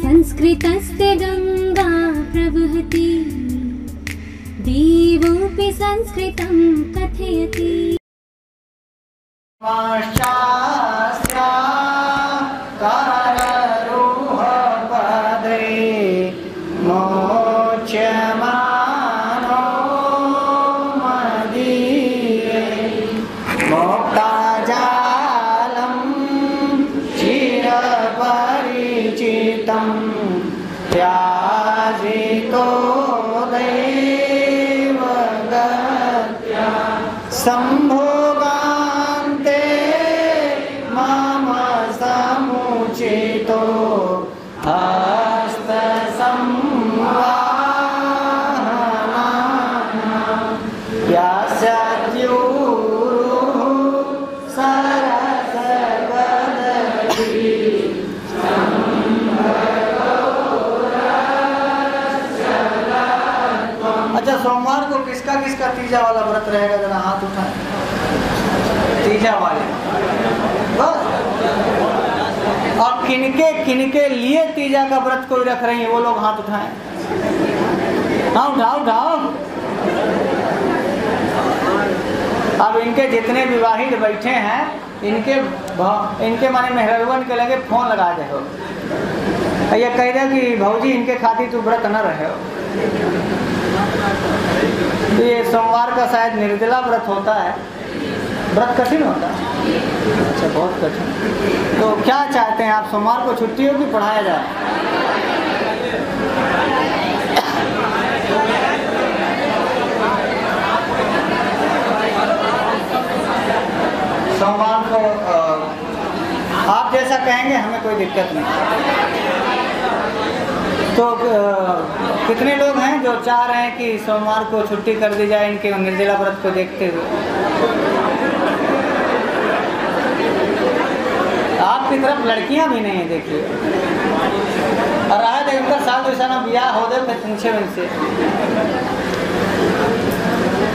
संस्कृतस्य गंगा प्रवहति, देवोऽपि संस्कृतं कथयति। संभोगान्ते मम समुचितो हस्तसंवाहनम् यास्यत्यूरुः सरसगदति। अच्छा, सोमवार को किसका किसका तीजा वाला व्रत रहेगा? जरा हाथ उठाएं। तीजा वाले बस। और किनके किनके लिए तीजा का व्रत कोई रख रही है वो लोग हाथ उठाएं। हाँ, उठाओ उठाओ। अब इनके जितने विवाहित बैठे हैं, इनके माने मेहरवन के लगे फोन लगा दे हो, ये कह रहे कि भौजी इनके खातिर तू व्रत न रहे हो। तो ये सोमवार का शायद निर्जला व्रत होता है। व्रत कठिन होता है? अच्छा, बहुत कठिन। तो क्या चाहते हैं आप, सोमवार को छुट्टी हो कि पढ़ाया जाए? सोमवार को आप जैसा कहेंगे, हमें कोई दिक्कत नहीं। तो कितने लोग हैं जो चाह रहे हैं कि सोमवार को छुट्टी कर दी जाए इनके निर्जला व्रत को देखते हुए? आपकी तरफ लड़कियां भी नहीं है, देखिए। और रहा देख उनका साल दो साल ब्याह हो गए, पूछे उनसे।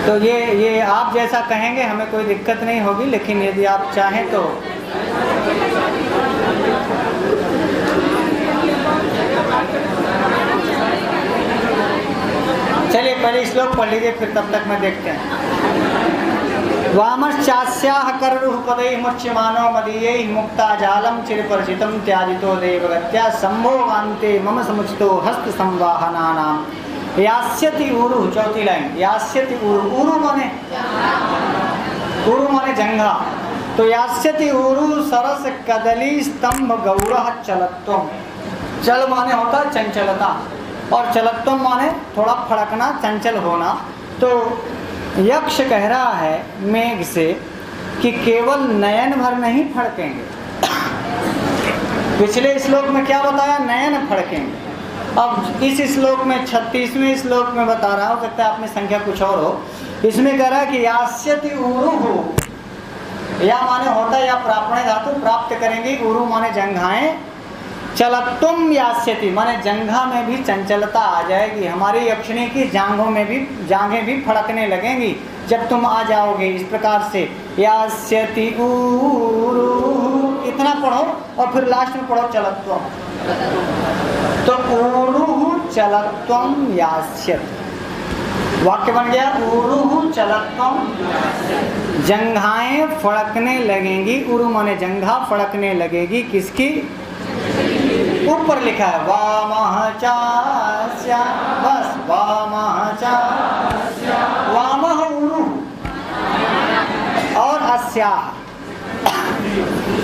तो ये आप जैसा कहेंगे, हमें कोई दिक्कत नहीं होगी, लेकिन यदि आप चाहें तो चलिए पहले श्लोक पढ़ लीजिए, फिर तब तक मैं देखते हैं। वामश्चास्याः कररुः पदैः मुच्यमानो मदीयैः मुक्ता जालं चिरपरिचितं त्याजितो देवगत्या संभोगान्ते मम समुचितो हस्त संवाहनानां यास्यति उरुः। चौथी लाइन, यास्यति उरुः। उरु माने जंघा। तो यास्यति उरु सरस कदली स्तंभ गौरः चलत्वम। चल माने होता चंचलता, और चलत्वम माने थोड़ा फड़कना, चंचल होना। तो यक्ष कह रहा है मेघ से कि केवल नयन भर नहीं फड़केंगे। पिछले श्लोक में क्या बताया? नयन फड़केंगे। अब इस श्लोक में 36वें श्लोक में बता रहा, हो सकता है आपने संख्या कुछ और हो। इसमें कह रहा है कि यास्यति उरुः, या माने होता है या प्रापणे धातु, प्राप्त करेंगे। उरु माने जंघाएं। चलत्वम यास्यति माने जंघा में भी चंचलता आ जाएगी। हमारी यक्षिणी की जांघों में भी, जांघें भी फड़कने लगेंगी जब तुम आ जाओगे। इस प्रकार से यास्यति उरुः, इतना पढ़ो और फिर लास्ट में पढ़ो चलत्वम। तो उरुः चलत्वम यास्यति, वाक्य बन गया। उरुः चलत्वम, जंघाएं फड़कने लगेंगी। उरु माने जंघा, फड़कने लगेगी किसकी? ऊपर लिखा है वामः चास्या, बस वामः चास्या, वामः उरुः और अस्याः।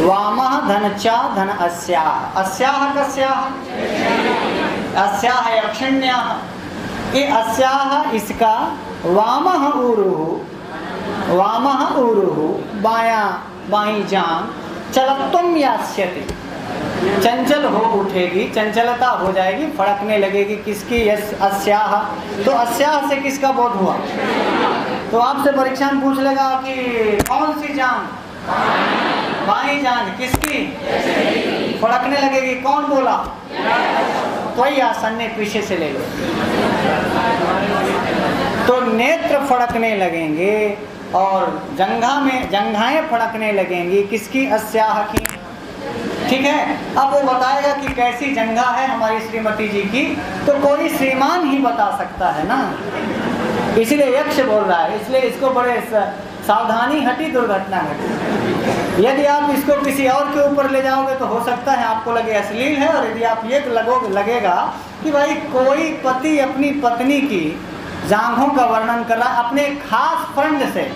वामः धनचा धन अस्याः। अस्याः कस्याः? अस्याः यक्षिण्याः। ये अस्याः इसका, वामः उरुः, वामः उरुः बायां, बाईं जांघ। चलत्वम यास्यति, चंचल हो उठेगी, चंचलता हो जाएगी, फड़कने लगेगी किसकी? अस्याः। तो अस्याः से किसका बोध हुआ? तो आपसे परीक्षा में पूछ लेगा कि कौन सी जांघ? बाईं जांघ किसकी? फड़कने लगेगी। कौन बोला? तो ही आसन्य पीछे से ले लो। तो नेत्र फड़कने लगेंगे और जंघा में जंघाएं फड़कने लगेंगी किसकी? अस्याः की। ठीक है। अब वो बताएगा कि कैसी जंघा है हमारी श्रीमती जी की, तो कोई श्रीमान ही बता सकता है ना, इसलिए यक्ष बोल रहा है, इसलिए इसको बड़े सावधानी हटी दुर्घटना घटी। यदि आप इसको किसी और के ऊपर ले जाओगे तो हो सकता है आपको लगे अश्लील है, और यदि आप ये लगेगा कि भाई कोई पति अपनी पत्नी की जांघों का वर्णन कर रहा है अपने खास फ्रेंड से,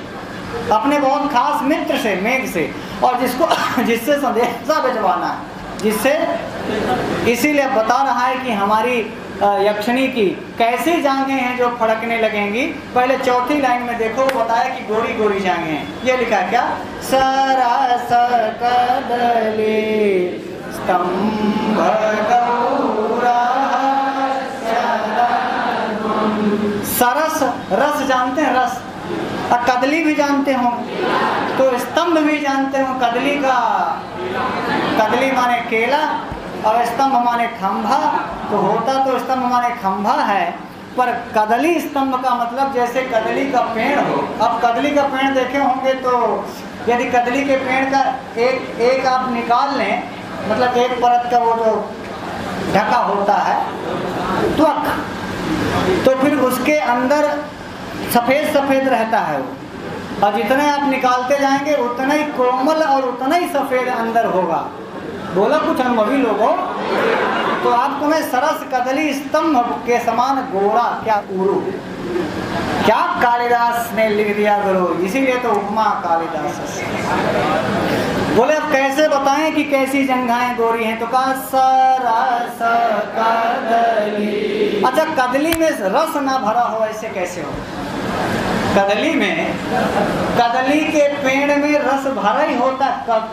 अपने बहुत खास मित्र से, मेघ से, और जिससे संदेशा भिजवाना है, जिससे, इसीलिए बता रहा है कि हमारी यक्षिणी की कैसी जांघें हैं जो फड़कने लगेंगी। पहले चौथी लाइन में देखो, बताया कि गोरी गोरी जांघें हैं। ये लिखा है क्या? सरस कदली स्तंभ गौरा। सरस, रस जानते हैं, रस, और कदली भी जानते हो, तो स्तंभ भी जानते हो। कदली का, कदली माने केला और स्तंभ माने खंभा, तो होता तो स्तंभ माने खंभा है, पर कदली स्तंभ का मतलब जैसे कदली का पेड़ हो। अब कदली का पेड़ देखे होंगे तो यदि कदली के पेड़ का एक आप निकाल लें, मतलब एक परत का वो जो ढका होता है त्वक, तो फिर उसके अंदर सफ़ेद सफ़ेद रहता है वो, और जितने आप निकालते जाएंगे उतना ही कोमल और उतना ही सफ़ेद अंदर होगा। बोला कुछ अनुभवी लोगों, तो आपको मैं सरस कदली स्तंभ के समान गोरा, क्या उरु, क्या कालिदास ने लिख दिया गुरु, इसीलिए तो उपमा कालिदास। बोले अब कैसे बताएं कि कैसी जंघाएं गोरी हैं, तो कहा सरस कदली। अच्छा, कदली में रस ना भरा हो ऐसे कैसे हो? कदली में, कदली के पेड़ में रस भरा ही होता।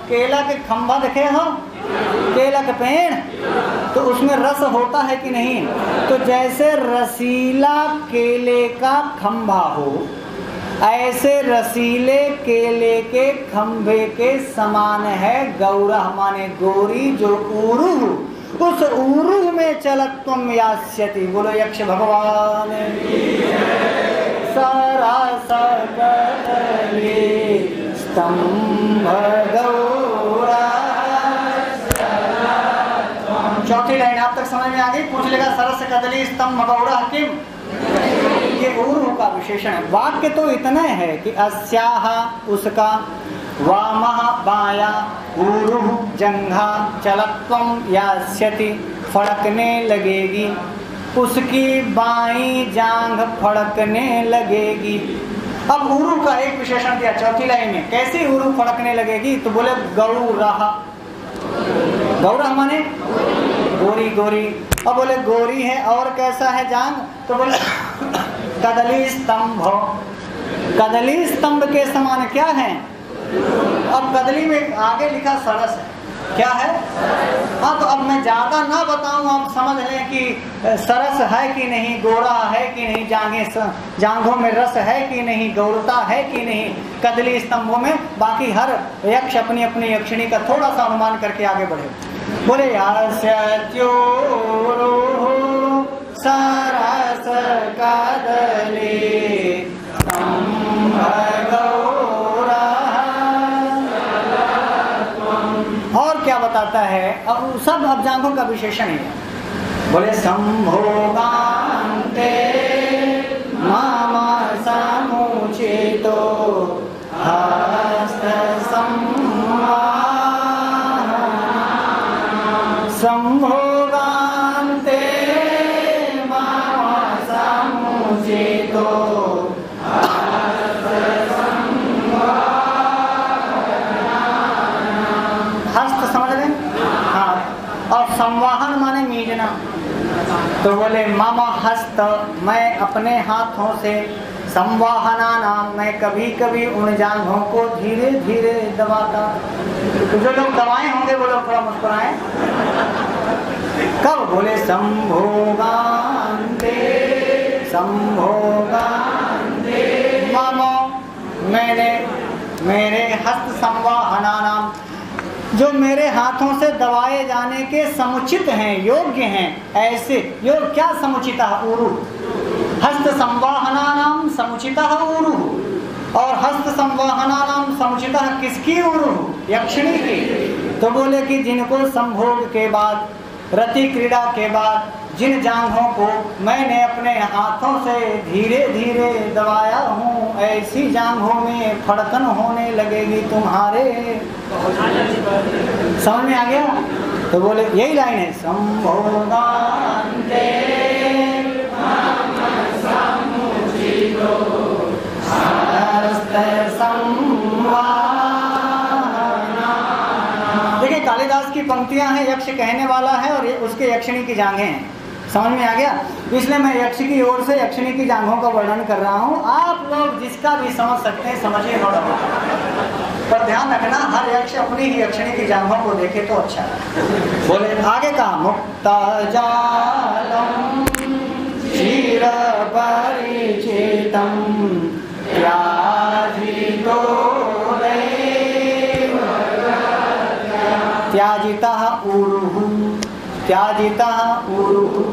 केला के खंभा देखे हो, केला के पेड़, तो उसमें रस होता है कि नहीं? तो जैसे रसीला केले का खंभा हो, ऐसे रसीले केले के खंभे के समान है गौरा माने गोरी, जो उरुह, उस उरुह में चलत तुम यास्यति। बोलो यक्ष भगवान। सरस कदली स्तंभ गौरा। चौथी लाइन आप तक समझ में आ गई? पूछ लेगा सरस कदली स्तंभ गौरा किम, ये उरुह का विशेषण है। वाक्य तो इतना है कि अस्याह, उसका, वामः बाया, उरुह जंघा, चलत्वम यास्यति फड़कने लगेगी, उसकी बाई जांघ फड़कने लगेगी। अब उरुह का एक विशेषण दिया चौथी लाइन में, कैसे उरुह फड़कने लगेगी? तो बोले गौरह, गौरह माने गोरी गोरी। अब बोले गोरी है और कैसा है जांघ? तो बोले कदली स्तंभ, कदली स्तंभ के समान क्या है? अब कदली में आगे लिखा सरस है, क्या है? हाँ, तो अब मैं ज्यादा ना बताऊं, आप समझ लें कि सरस है कि नहीं, गोरा है कि नहीं, जांघों में रस है कि नहीं, गौरता है कि नहीं कदली स्तंभों में। बाकी हर यक्ष अपनी अपनी यक्षिणी का थोड़ा सा अनुमान करके आगे बढ़े। बोले सरस कदली स्तंभ गौरा। और क्या बताता है? अब सब अब जांघों का विशेषण है। बोले संभोगान्ते मामा समुचितो हस्त संभोगान्ते मामा समुचितो। हस्त समझ रहे? हाँ, और संवाहन माने मीजना। तो बोले मामा हस्त, मैं अपने हाथों से, संवाहना नाम, मैं कभी कभी उन जांघों को धीरे धीरे दबाता। तो जो लोग दबाए होंगे वो लोग थोड़ा मुस्कुराएं। कब? बोले संभोगान्ते, संभोगान्ते मामा, मैंने, मेरे हस्त संवाहना नाम, जो मेरे हाथों से दबाए जाने के समुचित हैं, योग्य हैं, ऐसे योग क्या समुचिता उरु, हस्त संवाहना नाम समुचिता उरु, और हस्त संवाहना नाम समुचिता किसकी उरु? यक्षिणी की। तो बोले कि जिनको संभोग के बाद, रति क्रीड़ा के बाद जिन जांघों को मैंने अपने हाथों से धीरे धीरे दबाया हूँ, ऐसी जांघों में फड़कन होने लगेगी तुम्हारे। समझ में आ गया? तो बोले यही लाइन है, संभोगान्ते देखिए कालिदास की पंक्तियां हैं, यक्ष कहने वाला है और उसके यक्षिणी की जांघें हैं। समझ में आ गया? इसलिए मैं यक्ष की ओर से यक्षिणी की जांघों का वर्णन कर रहा हूँ। आप लोग जिसका भी समझ सकते हैं समझिए, पर ध्यान रखना हर यक्ष अपनी ही यक्षिणी की जांघों को देखे तो अच्छा है। बोले आगे कहा, मुक्ता जालम चिर परिचितम त्याजितो त्याजिता उरुहु, त्याजिता उरुहु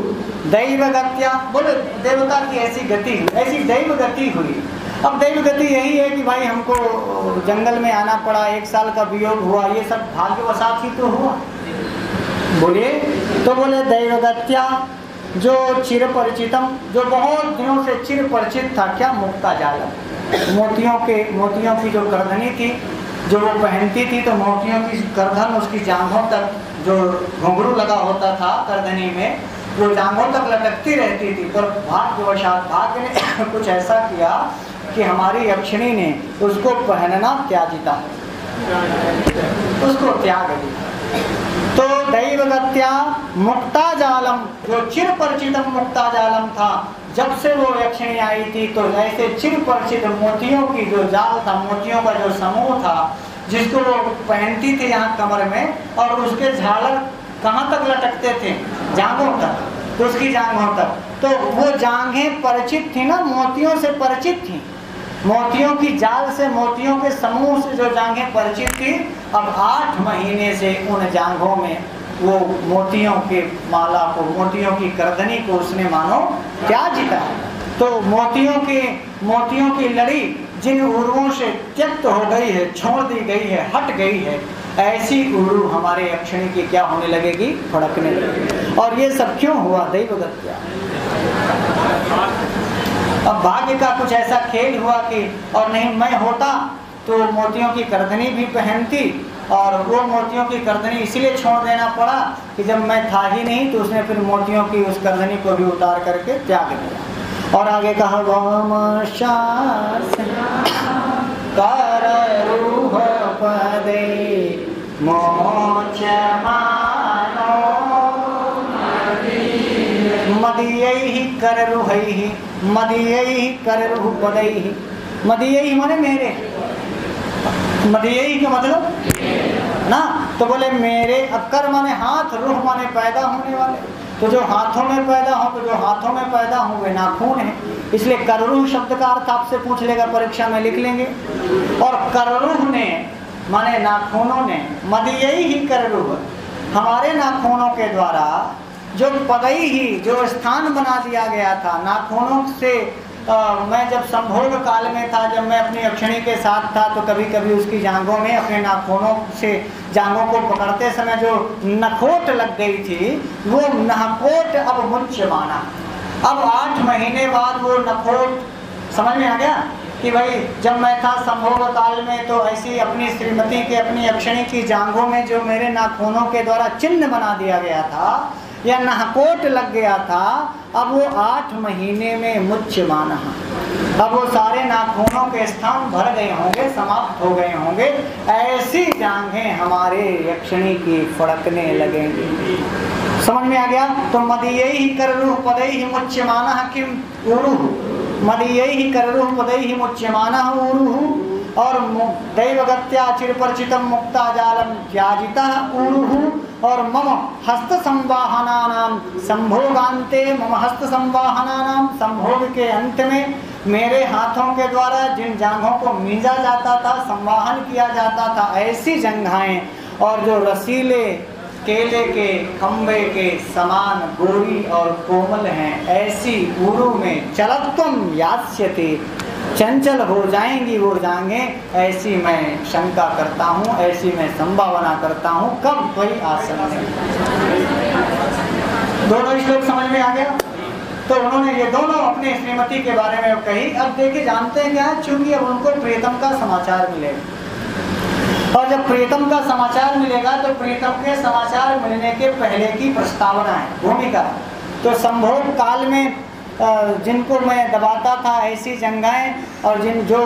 दैवगत्या। बोले देवता की ऐसी गति, ऐसी दैव गति हुई। अब दैव गति यही है कि भाई हमको जंगल में आना पड़ा, 1 साल का वियोग हुआ, ये सब भाग्यवशात ही तो हुआ। बोलिए, तो बोले दैवगत्या जो चिर परिचितम, जो बहुत दिनों से चिर परिचित था। क्या? मुक्ता जालम, मोतियों की जो करधनी थी, जो वो पहनती थी, तो मोतियों की करधन उसकी जांघों तक, जो घुंघरू लगा होता था करधनी में, वो जांघों तक लटकती रहती थी। पर भाग्यवशात भाग्य ने कुछ ऐसा किया कि हमारी यक्षिणी ने उसको पहनना त्याजिता, उसको त्याग दिया। तो दैवगत्या मुक्ता जालम, जो चिर परिचितम मुक्ता जालम था, जब से वो यक्षिणी आई थी तो ऐसे चिर परिचित मोतियों की जो जाल था, मोतियों का जो समूह था, जिसको वो पहनती थी यहाँ कमर में, और उसके झालर कहाँ तक लटकते थे? जांघों तक, तो उसकी जांघों तक। तो वो जांघें परिचित थी ना, मोतियों से परिचित थी, मोतियों की जाल से, मोतियों के समूह से जो जांघें परिचित थी। अब 8 महीने से उन जांघों में वो मोतियों के माला को, मोतियों की करधनी को उसने मानो त्याजिता। तो मोतियों की लड़ी जिन उरुओं से त्यक्त हो गई है, छोड़ दी गई है, हट गई है, ऐसी उरु हमारे यक्षिणी की क्या होने लगेगी? फड़कने लगेगी। और ये सब क्यों हुआ? दैवगत्या। अब भाग्य का कुछ ऐसा खेल हुआ कि, और नहीं मैं होता तो मोतियों की करधनी भी पहनती, और वो मोतियों की करधनी इसीलिए छोड़ देना पड़ा कि जब मैं था ही नहीं, तो उसने फिर मोतियों की उस करधनी को भी उतार करके त्याग दिया। और आगे कहा, कररूह पदे मोचमानो मदीयैहि कररुहैहि, मदीयैहि कररुह पदैहि। मदीयैहि माने मेरे, मदीयैहि का मतलब ना, तो बोले मेरे। अक्कर माने हाथ, रूह माने पैदा होने वाले। तो जो हाथों में पैदा हो, तो जो हाथों में पैदा हुए नाखून है, इसलिए कररूह शब्द का अर्थ आपसे पूछ लेगा, परीक्षा में लिख लेंगे। और कररूह ने माने नाखूनों ने, मदीयैहि कररूह, हमारे नाखूनों के द्वारा जो पदई ही, जो स्थान बना दिया गया था नाखूनों से। मैं जब संभोग काल में था, जब मैं अपनी यक्षिणी के साथ था, तो कभी कभी उसकी जांघों में अपने नाखूनों से जांघों को पकड़ते समय जो नखोट लग गई थी, वो नखोट अब मुच्यमाना। अब 8 महीने बाद वो नखोट, समझ में आ गया कि भाई जब मैं था संभोग काल में, तो ऐसी अपनी श्रीमती के, अपनी यक्षिणी की जांघों में जो मेरे नाखूनों के द्वारा चिन्ह बना दिया गया था, या नहकोट लग गया था, अब वो 8 महीने में मुच्यमान। अब वो सारे नाखूनों के स्थान भर गए होंगे, समाप्त हो गए होंगे, ऐसी जांघें हमारे यक्षिणी की फड़कने लगेंगी। समझ में आ गया? तो मदीयैहि कररूह पदैहि मुच्यमानः किम उरुः, मदीयैहि कररूह पदैहि मुच्यमानः उरुः। और दैवगत्या चिरपरिचितम मुक्ता जालम त्याजितः उरुः। और मम हस्त संवाहनानाम संभोगान्ते, मम हस्त संवाहनानाम, संभोग के अंत में मेरे हाथों के द्वारा जिन जांघों को मींजा जाता था, संवाहन किया जाता था, ऐसी जंघाएं, और जो रसीले केले के खम्बे के समान गोरी और कोमल हैं, ऐसी उरु में चलत्वम यास्यते, चंचल हो जाएंगी वो जाएंगे, ऐसी मैं शंका करता हूँ, ऐसी मैं संभावना करता हूँ, कब कोई आसन में। दोनों श्लोक समझ में आ गया। तो उन्होंने ये दोनों अपने श्रीमती के बारे में कही। अब देखिए जानते हैं क्या, चूंकि अब उनको प्रियतम का समाचार मिलेगा, और जब प्रियतम का समाचार मिलेगा तो प्रियतम के समाचार मिलने के पहले की प्रस्तावना है, भूमिका। तो संभोग काल में जिनको मैं दबाता था ऐसी जंघाएं, और जिन जो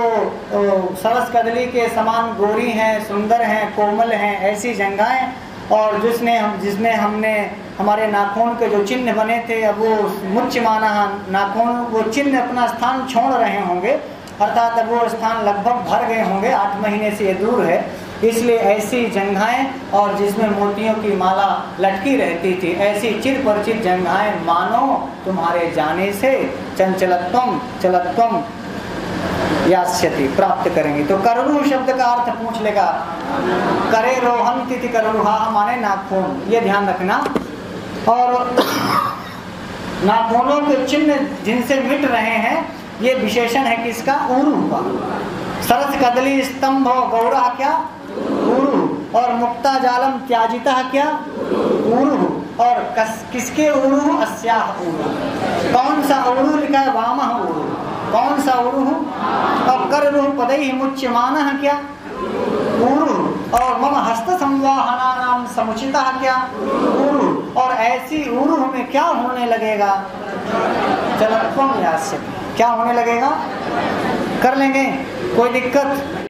सरस कदली के समान गोरी हैं, सुंदर हैं, कोमल हैं, ऐसी जंघाएं, और जिसमें हमने हमारे नाखून के जो चिन्ह बने थे, अब वो मुच्यमाना नाखून, वो चिन्ह अपना स्थान छोड़ रहे होंगे, अर्थात अब वो स्थान लगभग भर गए होंगे, 8 महीने से ये दूर है, इसलिए ऐसी जंघाएं, और जिसमें मोतियों की माला लटकी रहती थी, ऐसी चिर परिचित जंघाएं मानो तुम्हारे जाने से चंचलत्वम चलत्वम यास्यति प्राप्त करेंगे। तो करुणु शब्द का अर्थ पूछ लेगा, करे रोहन तिथि करुणा माने नाखून, ये ध्यान रखना। और नाखूनों के चिन्ह जिनसे मिट रहे हैं, ये विशेषण है किसका, ऊरू का। सरस कदली स्तंभ गौरा क्या, ऊरू, और मुक्ता जालम त्याजिता क्या, ऊरू, और किसके ऊरू, अस्याह ऊरू। कौन सा ऊरू लिखा है, वामः ऊरू। कौन सा ऊरू, और कर रूह पदैहि मुच्यमानः क्या, ऊरू, और मम हस्त संवाहना नाम समुचिता क्या, ऊरू, और ऐसी ऊरू में क्या होने लगेगा, चलत्वम यास्यति, क्या होने लगेगा, कर लेंगे, कोई दिक्कत